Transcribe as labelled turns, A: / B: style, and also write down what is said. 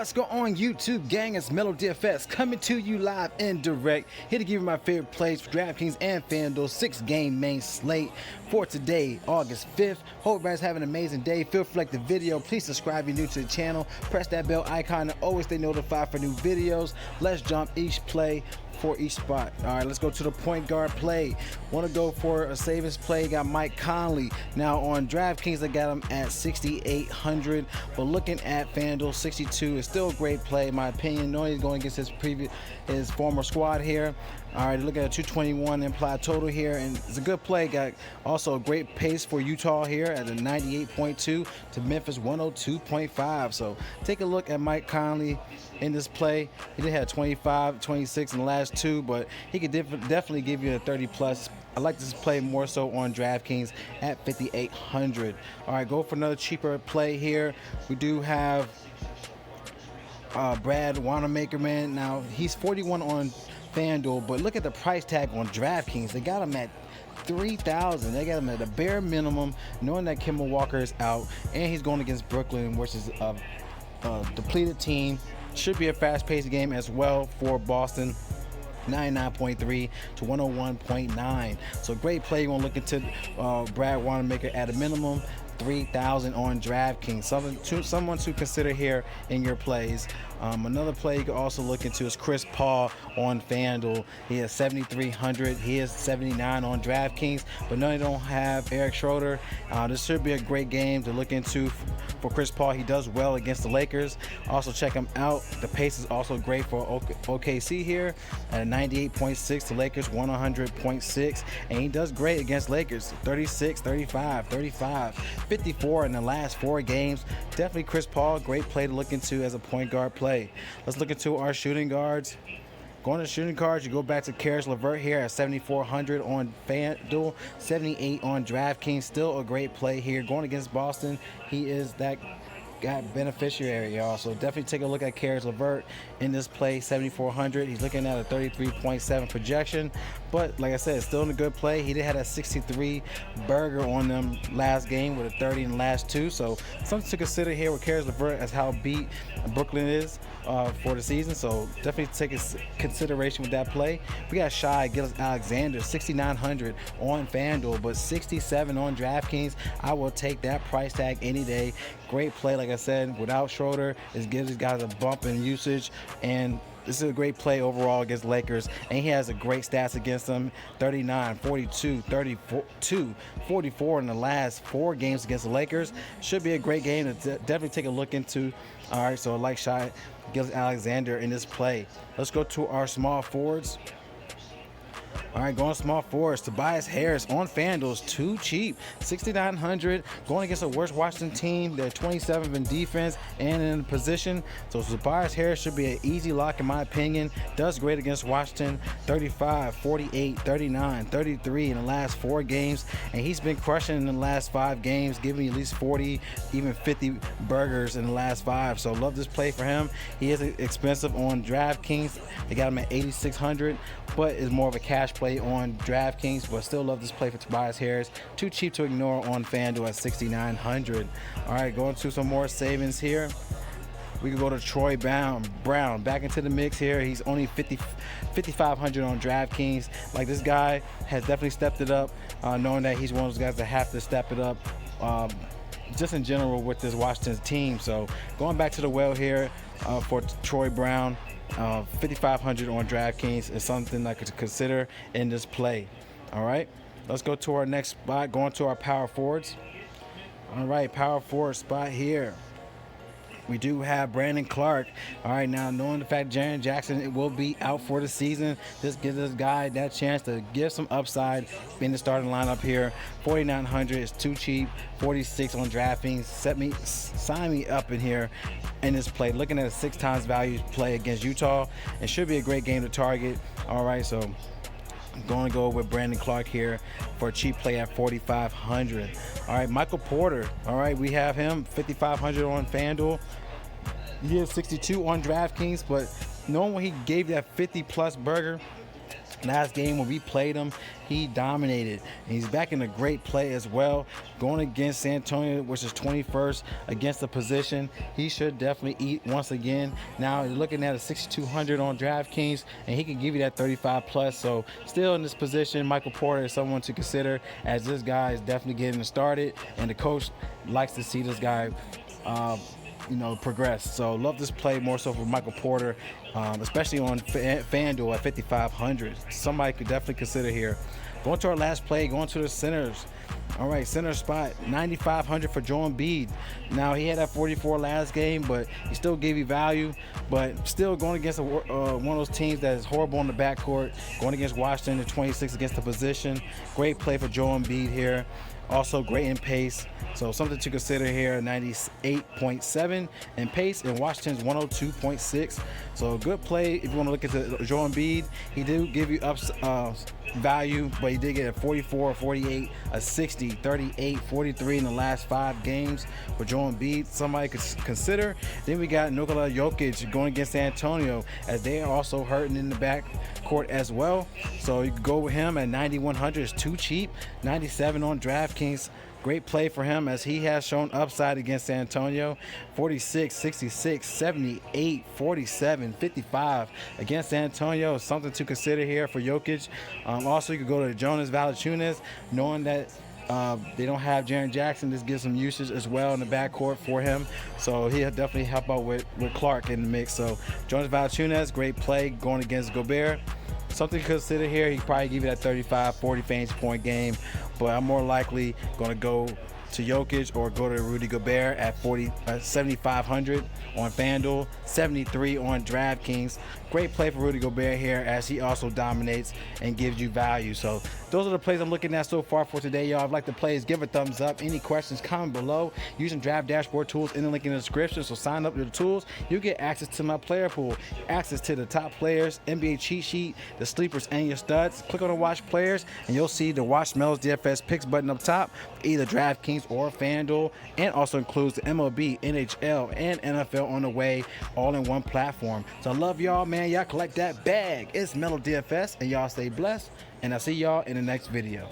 A: What's going on YouTube gang? It's Melo DFS coming to you live and direct, here to give you my favorite plays for DraftKings and FanDuel 6-game main slate for today, August 5th. Hope everybody's having an amazing day. Feel free to like the video. Please subscribe if you're new to the channel. Press that bell icon to always stay notified for new videos. Let's jump each play for each spot. All right, let's go to the point guard play. Want to go for a savings play. Got Mike Conley. Now on DraftKings, I got him at 6,800, but looking at FanDuel, 62 is still a great play in my opinion. Knowing he's going against his former squad here. All right, look at a 221 implied total here, and it's a good play. Got also a great pace for Utah here at a 98.2 to Memphis 102.5. So take a look at Mike Conley in this play. He did have 25, 26 in the last two, but he could definitely give you a 30 plus. I like this play more so on DraftKings at 5,800. All right, go for another cheaper play here. We do have Brad Wannamaker, man. Now he's 41 on FanDuel, but look at the price tag on DraftKings. They got him at 3,000. They got him at a bare minimum, knowing that Kemba Walker is out and he's going against Brooklyn, which is a depleted team. Should be a fast-paced game as well for Boston. 99.3 to 101.9. So great play. You want to look into Brad Wannamaker at a minimum 3,000 on DraftKings. Someone to consider here in your plays. Another play you can also look into is Chris Paul on FanDuel. He is 7,300. He is 79 on DraftKings, but no, they don't have Eric Schroeder. This should be a great game to look into for Chris Paul. He does well against the Lakers. Also check him out. The pace is also great for OKC here at 98.6 to Lakers 100.6, and he does great against Lakers. 36, 35, 35, 54 in the last 4 games. Definitely Chris Paul, great play to look into as a point guard play. Let's look into our shooting guards. Going to shooting guards, you go back to Caris LeVert here at 7,400 on FanDuel, 78 on DraftKings. Still a great play here. Going against Boston, he is that beneficiary, y'all. So definitely take a look at Caris LeVert in this play, 7,400. He's looking at a 33.7 projection, but like I said, still in a good play. He did have a 63 burger on them last game with a 30 in the last 2. So something to consider here with Caris LeVert as how beat Brooklyn is for the season. So definitely take a consideration with that play. We got GilAlexander, 6,900 on FanDuel, but 67 on DraftKings. I will take that price tag any day. Great play, like I said, without Schroeder. It gives these guys a bump in usage, and this is a great play overall against Lakers, and he has a great stats against them. 39, 42, 32, 44 in the last 4 games against the Lakers. Should be a great game to definitely take a look into. All right, so I like GilAlexander in this play. Let's go to our small forwards. All right, going small forwards. Tobias Harris on FanDuel is too cheap. 6,900. Going against a worst Washington team. They're 27th in defense and in position. So Tobias Harris should be an easy lock in my opinion. Does great against Washington. 35, 48, 39, 33 in the last 4 games. And he's been crushing in the last 5 games, giving at least 40, even 50 burgers in the last 5. So love this play for him. He is expensive on DraftKings. They got him at 8,600, but is more of a cash play on DraftKings, but still love this play for Tobias Harris. Too cheap to ignore on FanDuel at 6,900. All right, going to some more savings here. We can go to Troy Brown back into the mix here. He's only 5,500 on DraftKings. Like, this guy has definitely stepped it up, knowing that he's one of those guys that have to step it up just in general with this Washington team. So going back to the well here for Troy Brown. 5,500 on DraftKings is something I could consider in this play. All right, let's go to our next spot, going to our power forwards. All right, power forward spot here. We do have Brandon Clarke. All right, now knowing the fact Jaren Jackson will be out for the season, this gives this guy that chance to give some upside in the starting lineup here. 4,900 is too cheap. 46 on DraftKings. Sign me up in here in this play. Looking at a 6 times value play against Utah. It should be a great game to target. All right, so I'm going to go with Brandon Clarke here for a cheap play at 4,500. All right, Michael Porter. All right, we have him 5,500 on FanDuel. He is 62 on DraftKings, but knowing when he gave that 50 plus burger Last game when we played him, he dominated. And he's back in a great play as well. Going against San Antonio, which is 21st against the position. He should definitely eat once again. Now you're looking at a 6,200 on DraftKings, and he can give you that 35 plus. So still in this position, Michael Porter is someone to consider, as this guy is definitely getting started, and the coach likes to see this guy progress. So love this play more so for Michael Porter, especially on FanDuel at 5,500. Somebody could definitely consider here. Going to our last play, going to the centers. All right, center spot, 9,500 for Joel Embiid. Now, he had that 44 last game, but he still gave you value. But still going against one of those teams that is horrible in the backcourt. Going against Washington, the 26 against the position. Great play for Joel Embiid here. Also great in pace, so something to consider here. 98.7 in pace, and Washington's 102.6. So a good play if you want to look at the Joel Embiid. He did give you up value, but he did get a 44, 48, a 60, 38, 43 in the last 5 games for Joel Embiid. Somebody could consider. Then we got Nikola Jokic going against San Antonio, as they are also hurting in the back court as well. So you can go with him at 9,100. It's too cheap. 97 on DraftKings. Great play for him, as he has shown upside against San Antonio. 46, 66, 78, 47, 55 against San Antonio. Something to consider here for Jokic. Also, you could go to Jonas Valanciunas, knowing that they don't have Jaren Jackson. This gives some usage as well in the backcourt for him. So he'll definitely help out with Clarke in the mix. So Jonas Valanciunas, great play going against Gobert. Something to consider here. He probably give you that 35, 40 fantasy point game, but I'm more likely going to go to Jokic or go to Rudy Gobert at 7,500 on FanDuel, 73 on DraftKings. Great play for Rudy Gobert here, as he also dominates and gives you value. So those are the plays I'm looking at so far for today, y'all. If you like the plays, give a thumbs up. Any questions, comment below. Using Draft Dashboard tools in the link in the description. So sign up to the tools. You get access to my player pool, access to the top players, NBA cheat sheet, the sleepers, and your studs. Click on the watch players, and you'll see the Watch Mel's DFS picks button up top, either DraftKings or FanDuel, and also includes the MLB, NHL, and NFL on the way, all in one platform. So I love y'all, man. Y'all collect that bag. It's Melo DFS, and y'all stay blessed, and I'll see y'all in the next video.